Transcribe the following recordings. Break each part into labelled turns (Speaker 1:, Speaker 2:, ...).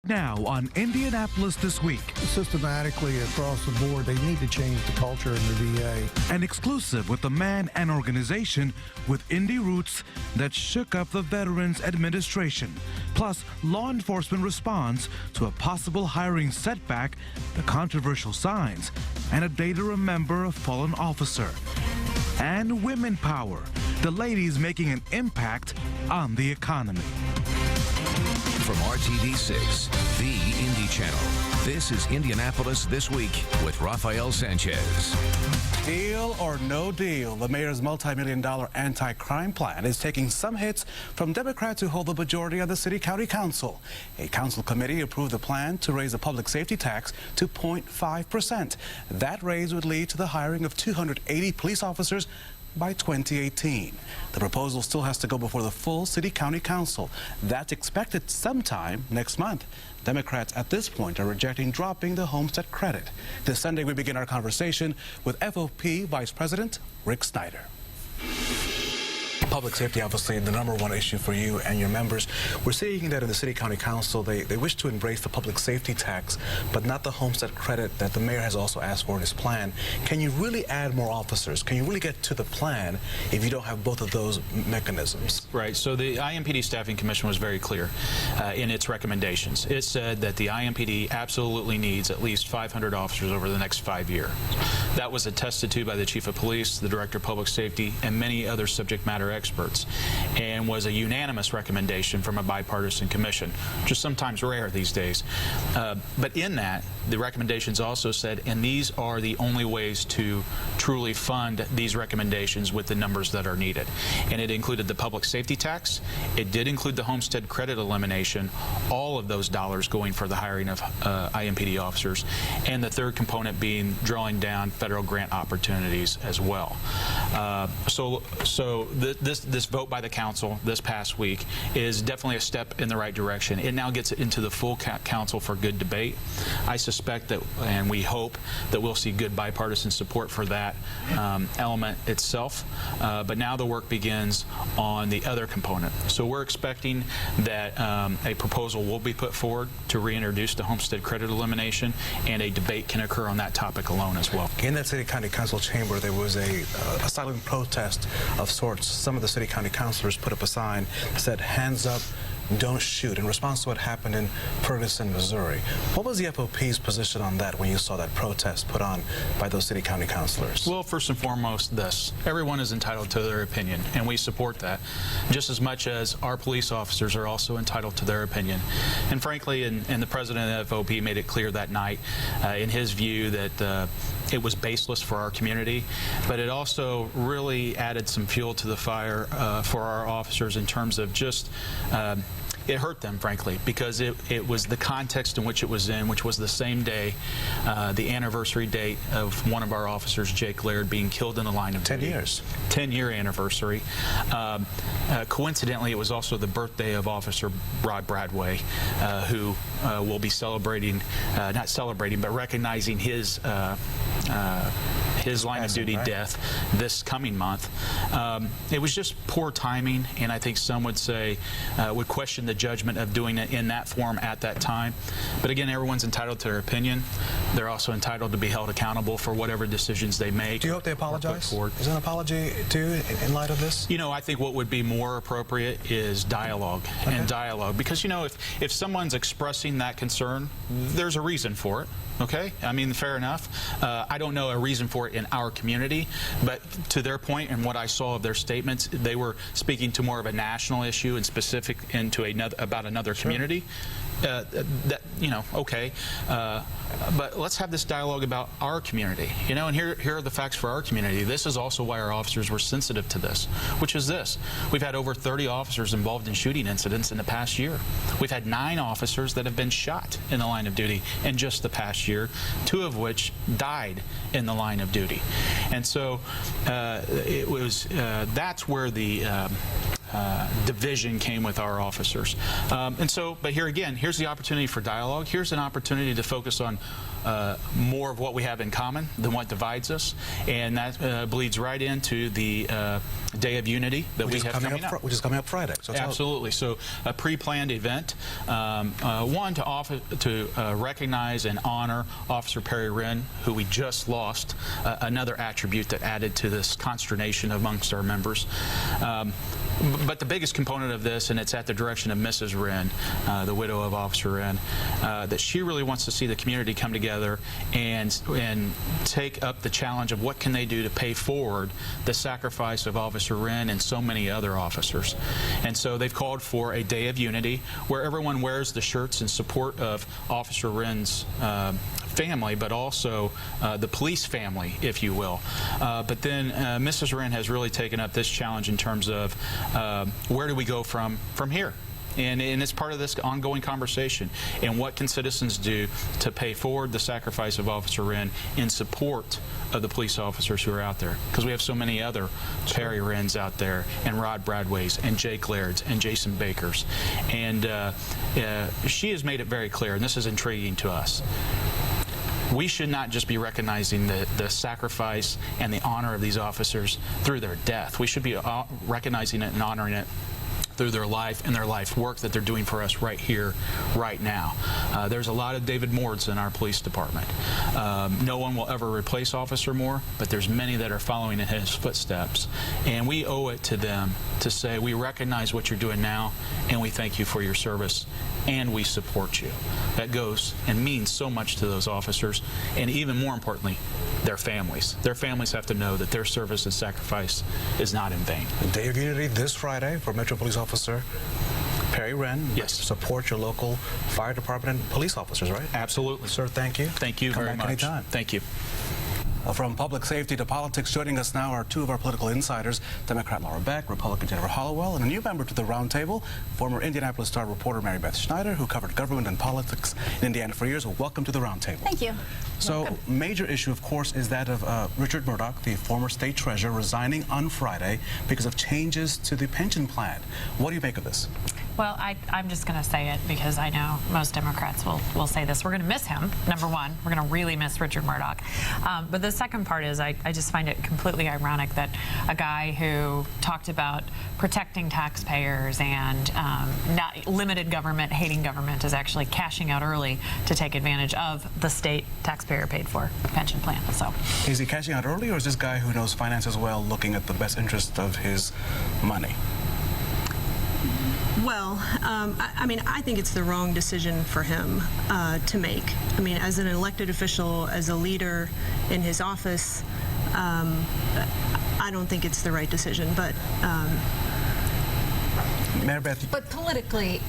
Speaker 1: now on Indianapolis This Week.
Speaker 2: Systematically across the board, they need to change the culture in the VA.
Speaker 1: An exclusive with a man and organization with indie roots that shook up the Veterans Administration. Plus, law enforcement responds to a possible hiring setback, the controversial signs, and a day to remember a fallen officer. And women power, the ladies making an impact on the economy.
Speaker 3: From RTV6, the Indy Channel, this is Indianapolis This Week with Rafael Sanchez.
Speaker 4: Deal or no deal, the mayor's multi-million-dollar anti-crime plan is taking some hits from Democrats who hold the majority of the city-county council. A council committee approved the plan to raise the public safety tax to 0.5%. That raise would lead to the hiring of 280 police officers by 2018. The proposal still has to go before the full city-county council. That's expected sometime next month. Democrats at this point are rejecting dropping the homestead credit. This Sunday we begin our conversation with FOP Vice President Rick Snyder. Public safety, obviously, the #1 issue for you and your members. We're seeing that in the city-county council, they wish to embrace the public safety tax, but not the homestead credit that the mayor has also asked for in his plan. Can you really add more officers? Can you really get to the plan if you don't have both of those mechanisms?
Speaker 5: Right. So the IMPD Staffing Commission was very clear in its recommendations. It said that the IMPD absolutely needs at least 500 officers over the next 5 years. That was attested to by the Chief of Police, the Director of Public Safety, and many other subject matter experts, and was a unanimous recommendation from a bipartisan commission, which is sometimes rare these days. But in that, the recommendations also said, and these are the only ways to truly fund these recommendations with the numbers that are needed. And it included the public safety tax. It did include the homestead credit elimination, all of those dollars going for the hiring of IMPD officers, and the third component being drawing down federal grant opportunities as well. So this vote by the council this past week is definitely a step in the right direction. It now gets into the full council for good debate. I suspect that, and we hope, that we'll see good bipartisan support for that element itself. But now the work begins on the other component. So we're expecting that a proposal will be put forward to reintroduce the homestead credit elimination, and a debate can occur on that topic alone as well.
Speaker 4: In that city-county council chamber, there was a silent protest of sorts. Some of the city-county councilors put up a sign that said, "Hands up, don't shoot," in response to what happened in Ferguson, Missouri. What was the FOP's position on that when you saw that protest put on by those city-county councilors?
Speaker 5: Well, first and foremost, this. Everyone is entitled to their opinion, and we support that, just as much as our police officers are also entitled to their opinion. And frankly, and the president of FOP made it clear that night, in his view, that it was baseless for our community, but it also really added some fuel to the fire for our officers in terms of just it hurt them, frankly, because it was the context in which it was in, which was the same day, the anniversary date of one of our officers, Jake Laird, being killed in the line of duty. 10 years. 10-year anniversary. Coincidentally, it was also the birthday of Officer Rod Bradway, who will be celebrating, not celebrating, but recognizing his line of duty death this coming month. It was just poor timing, and I think some would say, would question the judgment of doing it in that form at that time. But again, everyone's entitled to their opinion. They're also entitled to be held accountable for whatever decisions they make.
Speaker 4: Do you hope they apologize? Is an apology due in light of this?
Speaker 5: You know, I think what would be more appropriate is dialogue and dialogue, because, you know, if someone's expressing that concern, there's a reason for it. Okay, I mean, fair enough. I don't know a reason for it in our community, but to their point and what I saw of their statements, they were speaking to more of a national issue and specific into about another community. That, you know, okay, but let's have this dialogue about our community, you know, and here are the facts for our community. This is also why our officers were sensitive to this, which is this. We've had over 30 officers involved in shooting incidents in the past year. We've had 9 officers that have been shot in the line of duty in just the past year, 2 of which died in the line of duty. And so it was that's where the division came with our officers. But here again, here's the opportunity for dialogue. Here's an opportunity to focus on more of what we have in common than what divides us, and that bleeds right into the Day of Unity that we have coming up.
Speaker 4: Which is coming up Friday. So
Speaker 5: absolutely. So a pre-planned event, one to recognize and honor Officer Perry Wren, who we just lost, another attribute that added to this consternation amongst our members. But the biggest component of this, and it's at the direction of Mrs. Wren, the widow of Officer Wren, that she really wants to see the community come together and take up the challenge of what can they do to pay forward the sacrifice of Officer Wren and so many other officers. And so they've called for a Day of Unity where everyone wears the shirts in support of Officer Wren's family, but also the police family, if you will. But then Mrs. Wren has really taken up this challenge in terms of where do we go from here? And it's part of this ongoing conversation. And what can citizens do to pay forward the sacrifice of Officer Wren in support of the police officers who are out there? Because we have so many other Perry Wrens out there, and Rod Bradways, and Jake Lairds, and Jason Bakers. And she has made it very clear, and this is intriguing to us. We should not just be recognizing the sacrifice and the honor of these officers through their death. We should be recognizing it and honoring it through their life and their life work that they're doing for us right here, right now. There's a lot of David Moores in our police department. No one will ever replace Officer Moore, but there's many that are following in his footsteps. And we owe it to them to say, we recognize what you're doing now, and we thank you for your service, and we support you. That goes and means so much to those officers, and even more importantly, their families. Their families have to know that their service and sacrifice is not in vain.
Speaker 4: Day of Unity this Friday for Metro Police Officer Perry Wren.
Speaker 5: Yes.
Speaker 4: Support your local fire department and police officers, right?
Speaker 5: Absolutely.
Speaker 4: Sir, thank you.
Speaker 5: Thank you very much.
Speaker 4: Anytime.
Speaker 5: Thank you.
Speaker 4: From public safety to politics, joining us now are two of our political insiders, Democrat Laura Beck, Republican Jennifer Hollowell, and a new member to the roundtable, former Indianapolis Star reporter Mary Beth Snyder, who covered government and politics in Indiana for years. Welcome to the roundtable.
Speaker 6: Thank you.
Speaker 4: So,
Speaker 6: welcome.
Speaker 4: Major issue, of course, is that of Richard Murdoch, the former state treasurer, resigning on Friday because of changes to the pension plan. What do you make of this?
Speaker 6: Well, I'm just going to say it because I know most Democrats will say this. We're going to miss him, number one. We're going to really miss Richard Murdoch. But the second part is I just find it completely ironic that a guy who talked about protecting taxpayers and not limited government, hating government, is actually cashing out early to take advantage of the state taxpayer paid for pension plan. So,
Speaker 4: is he cashing out early, or is this guy who knows finance as well looking at the best interest of his money?
Speaker 7: Well, I mean, I think it's the wrong decision for him to make. I mean, as an elected official, as a leader in his office, I don't think it's the right decision. But
Speaker 4: Mary Beth.
Speaker 8: But politically,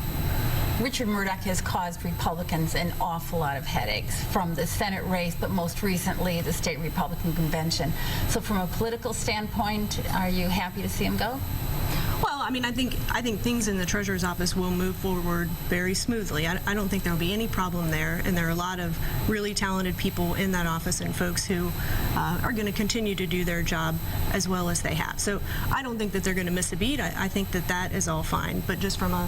Speaker 8: Richard Murdoch has caused Republicans an awful lot of headaches, from the Senate race, but most recently the state Republican convention. So from a political standpoint, are you happy to see him go?
Speaker 7: Well, I mean, I think things in the Treasurer's office will move forward very smoothly. I don't think there will be any problem there, and there are a lot of really talented people in that office and folks who are going to continue to do their job as well as they have. So I don't think that they're going to miss a beat. I think that is all fine. But just from a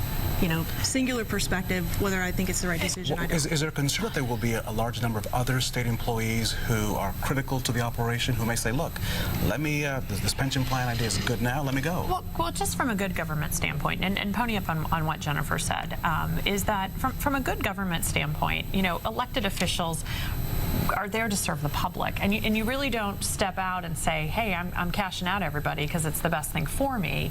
Speaker 7: singular perspective, whether I think it's the right decision, I don't.
Speaker 4: Is there a concern that there will be a large number of other state employees who are critical to the operation, who may say, look, let me, this pension plan idea is good now, let me go?
Speaker 6: Well, just from a good government standpoint, and pony up on what Jennifer said, is that from a good government standpoint, elected officials are there to serve the public, and you really don't step out and say, hey, I'm cashing out everybody because it's the best thing for me.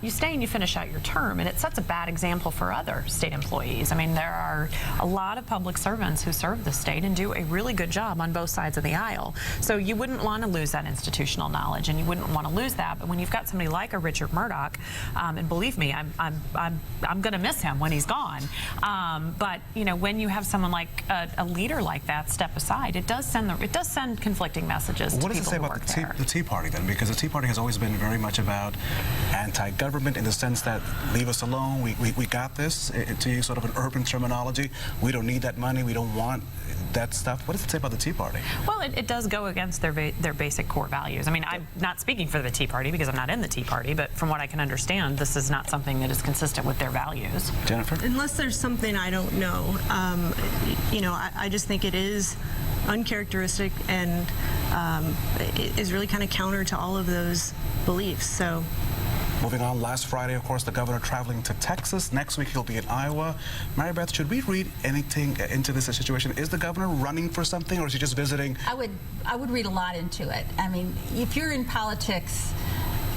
Speaker 6: You stay and you finish out your term, and it sets a bad example for other state employees. I mean, there are a lot of public servants who serve the state and do a really good job on both sides of the aisle. So you wouldn't want to lose that institutional knowledge, and you wouldn't want to lose that. But when you've got somebody like a Richard Murdoch, and believe me, I'm going to miss him when he's gone. But when you have someone like a leader like that step aside, side. It does send conflicting messages to people who work there.
Speaker 4: What does it say about the Tea Party then? Because the Tea Party has always been very much about anti-government in the sense that leave us alone, we got this, to use sort of an urban terminology. We don't need that money, we don't want that stuff. What does it say about the Tea Party?
Speaker 6: Well, it does go against their basic core values. I mean, I'm not speaking for the Tea Party because I'm not in the Tea Party, but from what I can understand, this is not something that is consistent with their values.
Speaker 4: Jennifer?
Speaker 7: Unless there's something I don't know, you know, I just think it is uncharacteristic and it is really kind of counter to all of those beliefs. So.
Speaker 4: Moving on, last Friday, of course, the governor traveling to Texas. Next week, he'll be in Iowa. Mary Beth, should we read anything into this situation? Is the governor running for something, or is he just visiting?
Speaker 8: I would read a lot into it. I mean, if you're in politics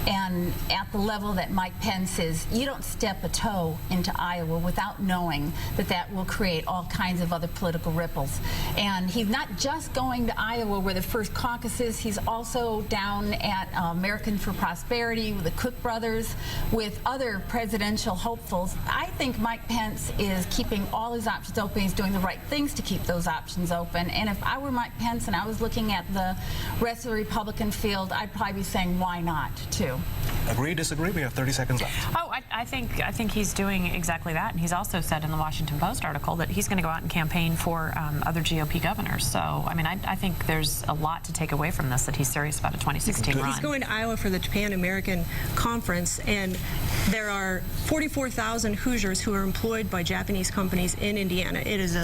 Speaker 8: and at the level that Mike Pence is, you don't step a toe into Iowa without knowing that that will create all kinds of other political ripples. And he's not just going to Iowa where the first caucus is, he's also down at American for Prosperity with the Cook brothers, with other presidential hopefuls. I think Mike Pence is keeping all his options open. He's doing the right things to keep those options open. And if I were Mike Pence and I was looking at the rest of the Republican field, I'd probably be saying, why not, too?
Speaker 4: Agree, disagree? We have 30 seconds left.
Speaker 6: Oh, I think he's doing exactly that, and he's also said in the Washington Post article that he's going to go out and campaign for other GOP governors. So, I mean, I think there's a lot to take away from this, that he's serious about a 2016 run.
Speaker 7: He's going to Iowa for the Japan American Conference, and there are 44,000 Hoosiers who are employed by Japanese companies in Indiana. It is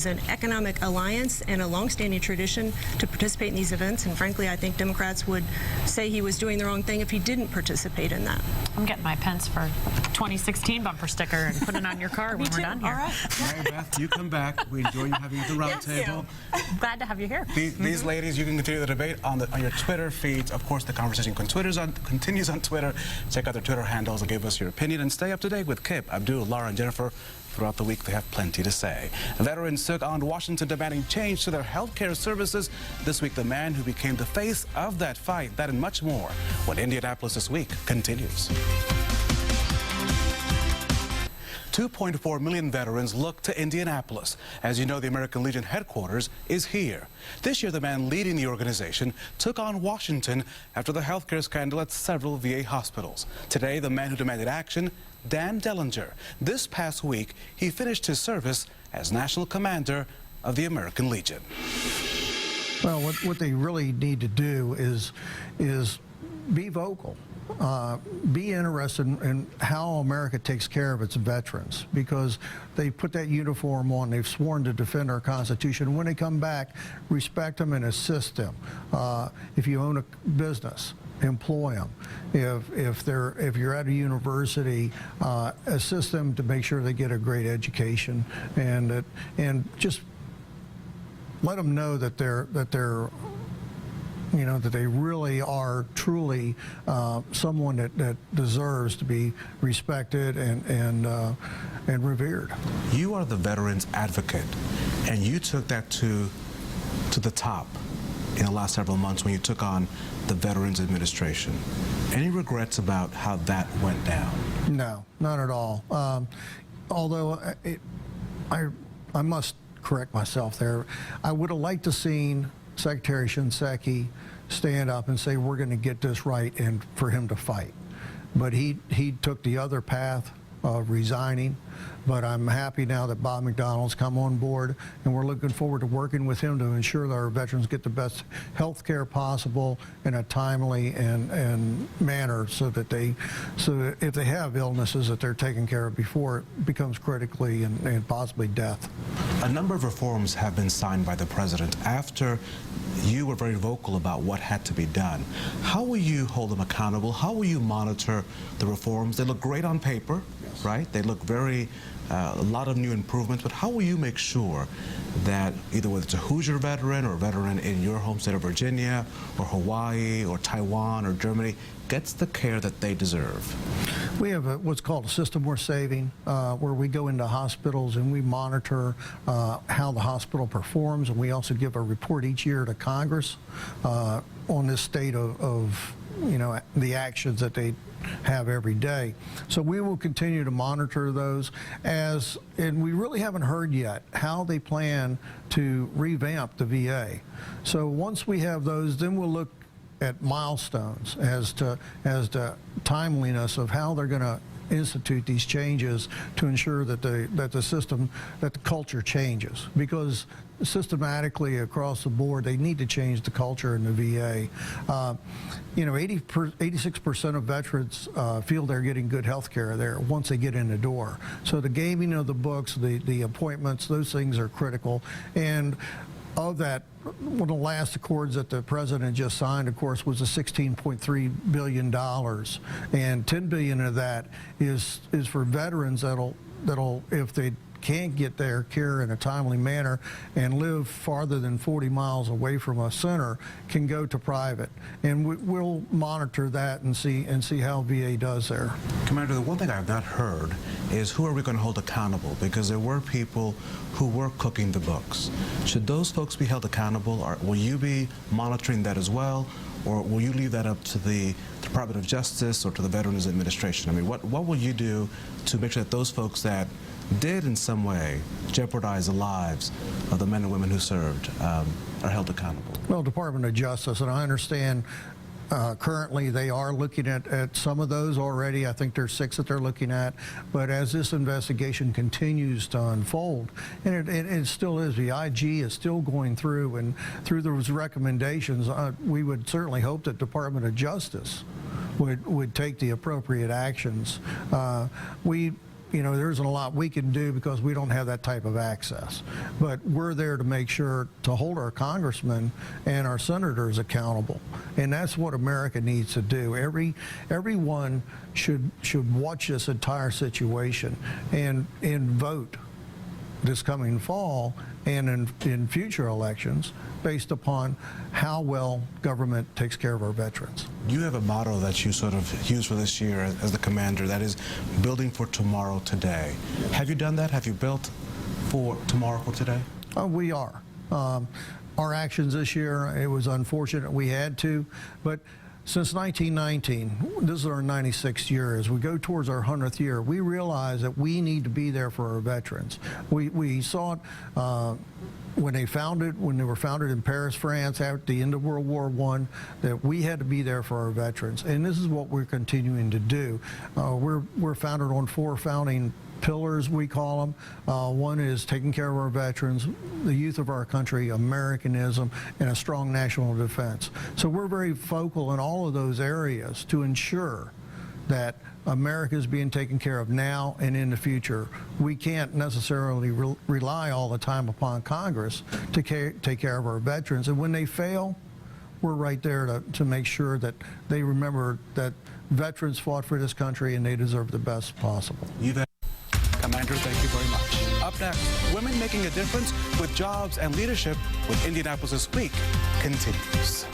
Speaker 7: an economic alliance and a longstanding tradition to participate in these events, and frankly, I think Democrats would say he was doing the wrong thing if he didn't participate in that.
Speaker 6: I'm getting my Pence for 2016 bumper sticker and put it on your car when we're done here.
Speaker 7: All right.
Speaker 4: Mary Beth, you come back. We enjoy you having you at the round table.
Speaker 6: Glad to have you here.
Speaker 4: These ladies, you can continue the debate on your Twitter feeds. Of course, the conversation continues on Twitter. Check out their Twitter handles and give us your opinion, and stay up to date with Kip, Abdul, Laura, and Jennifer. Throughout the week, they have plenty to say. Veterans took on Washington demanding change to their health care services. This week, the man who became the face of that fight, that and much more, when Indianapolis This Week continues. 2.4 million veterans look to Indianapolis. As you know, the American Legion headquarters is here. This year, the man leading the organization took on Washington after the healthcare scandal at several VA hospitals. Today, the man who demanded action, Dan Dellinger. This past week, he finished his service as National Commander of the American Legion.
Speaker 2: Well, what they really need to do is be vocal. Be interested in how America takes care of its veterans, because they put that uniform on, they've sworn to defend our Constitution. When they come back, respect them and assist them. If you own a business, employ them. If you're at a university, assist them to make sure they get a great education, and just let them know that they really are truly someone that deserves to be respected and revered.
Speaker 4: You are the veterans advocate, and you took that to the top in the last several months when you took on the Veterans Administration. Any regrets about how that went down?
Speaker 2: No, not at all. Although I must correct myself there. I would have liked to seen Secretary Shinseki stand up and say, we're going to get this right, and for him to fight. But he took the other path of resigning. But I'm happy now that Bob McDonnell's come on board, and we're looking forward to working with him to ensure that our veterans get the best health care possible in a timely and manner, so that if they have illnesses, that they're taken care of before it becomes critically and possibly death.
Speaker 4: A number of reforms have been signed by the president after you were very vocal about what had to be done. How will you hold them accountable? How will you monitor the reforms? They look great on paper, yes, right? They look a lot of new improvements, but how will you make sure that either whether it's a Hoosier veteran or a veteran in your home state of Virginia or Hawaii or Taiwan or Germany gets the care that they deserve?
Speaker 2: We have what's called a system we're saving, where we go into hospitals and we monitor how the hospital performs, and we also give a report each year to Congress on this state of the actions that they have every day. So we will continue to monitor those and we really haven't heard yet how they plan to revamp the VA. So once we have those, then we'll look at milestones as to timeliness of how they're going to institute these changes to ensure that the culture changes, because systematically across the board they need to change the culture in the VA. 86% of veterans feel they're getting good health care there once they get in the door. So the gaming of the books, the appointments, those things are critical. And of that, one of the last accords that the president just signed, of course, was a $16.3 billion, and $10 billion of that is for veterans that'll if they can't get their care in a timely manner and live farther than 40 miles away from a center, can go to private. And we'll monitor that and see how VA does there.
Speaker 4: Commander, the one thing I've not heard is who are we going to hold accountable? Because there were people who were cooking the books. Should those folks be held accountable, or will you be monitoring that as well? Or will you leave that up to the Department of Justice or to the Veterans Administration? I mean, what will you do to make sure that those folks that did in some way jeopardize the lives of the men and women who served are held accountable?
Speaker 2: Well, Department of Justice, and I understand currently they are looking at some of those already. I think there's 6 that they're looking at. But as this investigation continues to unfold, and it still is, the IG is still going through, and through those recommendations, we would certainly hope that Department of Justice would take the appropriate actions. There isn't a lot we can do because we don't have that type of access. But we're there to make sure to hold our congressmen and our senators accountable. And that's what America needs to do. Everyone should watch this entire situation and vote this coming fall and in future elections based upon how well government takes care of our veterans.
Speaker 4: You have a motto that you sort of use for this year as the commander, that is building for tomorrow today. Have you done that? Have you built for tomorrow for today?
Speaker 2: We are. Our actions this year, it was unfortunate we had to, but since 1919, this is our 96th year, as we go towards our 100th year, we realize that we need to be there for our veterans. We saw it when they were founded in Paris, France, at the end of World War I, that we had to be there for our veterans. And this is what we're continuing to do. We're founded on 4 founding pillars, we call them. One is taking care of our veterans, the youth of our country, Americanism, and a strong national defense. So we're very focal in all of those areas to ensure that America is being taken care of now and in the future. We can't necessarily rely all the time upon Congress to take care of our veterans. And when they fail, we're right there to make sure that they remember that veterans fought for this country and they deserve the best possible.
Speaker 4: Commander, thank you very much. Up next, women making a difference with jobs and leadership with Indianapolis This Week continues.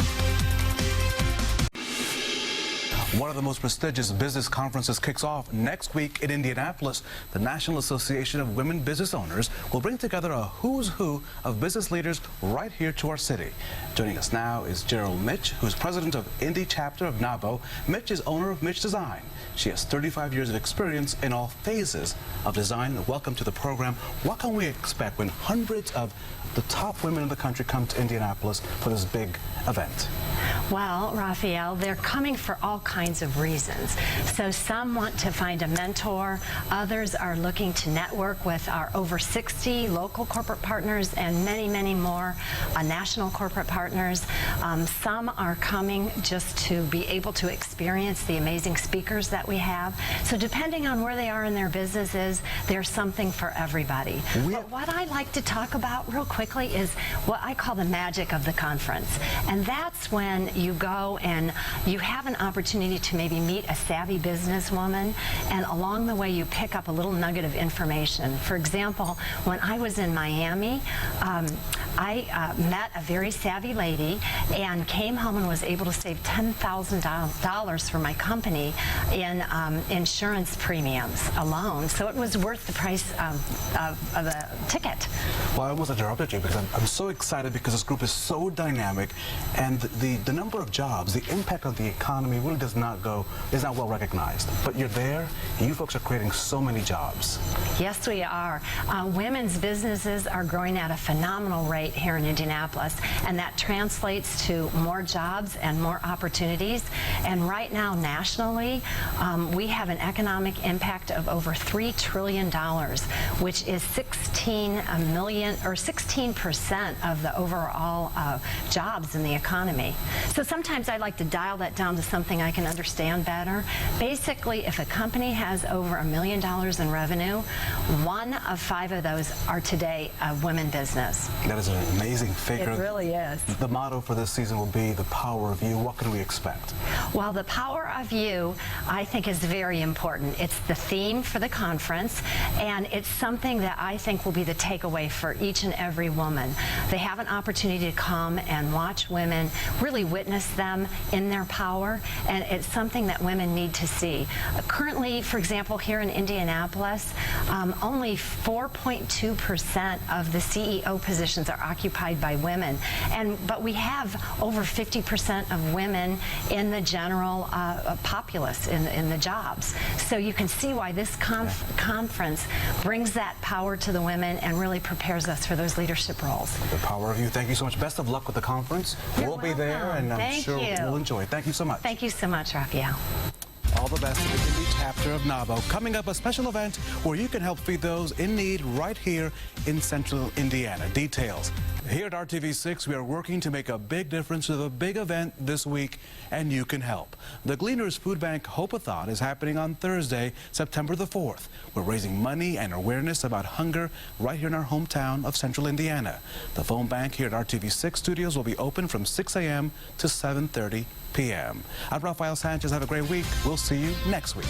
Speaker 4: One of the most prestigious business conferences kicks off next week in Indianapolis. The National Association of Women Business Owners will bring together a who's who of business leaders right here to our city. Joining us now is Gerald Mitch, who's president of Indy chapter of NABO. Mitch is owner of Mitch Design. She has 35 years of experience in all phases of design. Welcome to the program. What can we expect when hundreds of the top women in the country come to Indianapolis for this big event?
Speaker 9: Well, Rafael, they're coming for all kinds of reasons. So some want to find a mentor. Others are looking to network with our over 60 local corporate partners and many, many more national corporate partners. Some are coming just to be able to experience the amazing speakers that we have. So depending on where they are in their businesses, there's something for everybody. But what I like to talk about real quickly is what I call the magic of the conference. And that's when you go and you have an opportunity to maybe meet a savvy businesswoman, and along the way you pick up a little nugget of information. For example, when I was in Miami, I met a very savvy lady and came home and was able to save $10,000 for my company in insurance premiums alone. So it was worth the price of the ticket.
Speaker 4: Well, I almost interrupted you because I'm so excited because this group is so dynamic, and the number of jobs, the impact of the economy really is not well recognized. But you're there, and you folks are creating so many jobs.
Speaker 9: Yes, we are. Women's businesses are growing at a phenomenal rate here in Indianapolis, and that translates to more jobs and more opportunities. And right now, nationally, we have an economic impact of over $3 trillion, which is 16% of the overall jobs in the economy. So sometimes I like to dial that down to something I can understand better. Basically, if a company has over $1 million in revenue, 1 of 5 of those are today a women business.
Speaker 4: That is an amazing figure.
Speaker 9: It really is.
Speaker 4: The motto for this season will be the power of you. What can we expect?
Speaker 9: Well, the power of you, I think, is very important. It's the theme for the conference, and it's something that I think will be the takeaway for each and every woman. They have an opportunity to come and watch women, really witness them in their power, and it's something that women need to see. Currently, for example, here in Indianapolis, only 4.2% of the CEO positions are occupied by women, but we have over 50% of women in the general populace, in the jobs. So you can see why this conference brings that power to the women and really prepares us for those leadership roles.
Speaker 4: The power of you. Thank you so much. Best of luck with the conference. We'll be there, and I'm sure we'll enjoy it. Thank you so much.
Speaker 9: Thank you so much, Rafael.
Speaker 4: All the best to the Indy chapter of NABO. Coming up, a special event where you can help feed those in need right here in Central Indiana. Details. Here at RTV6, we are working to make a big difference with a big event this week, and you can help. The Gleaners Food Bank Hope-a-thon is happening on Thursday, September the 4th. We're raising money and awareness about hunger right here in our hometown of Central Indiana. The phone bank here at RTV6 studios will be open from 6 a.m. to 7:30 p.m. I'm Rafael Sanchez. Have a great week. We'll see you next week.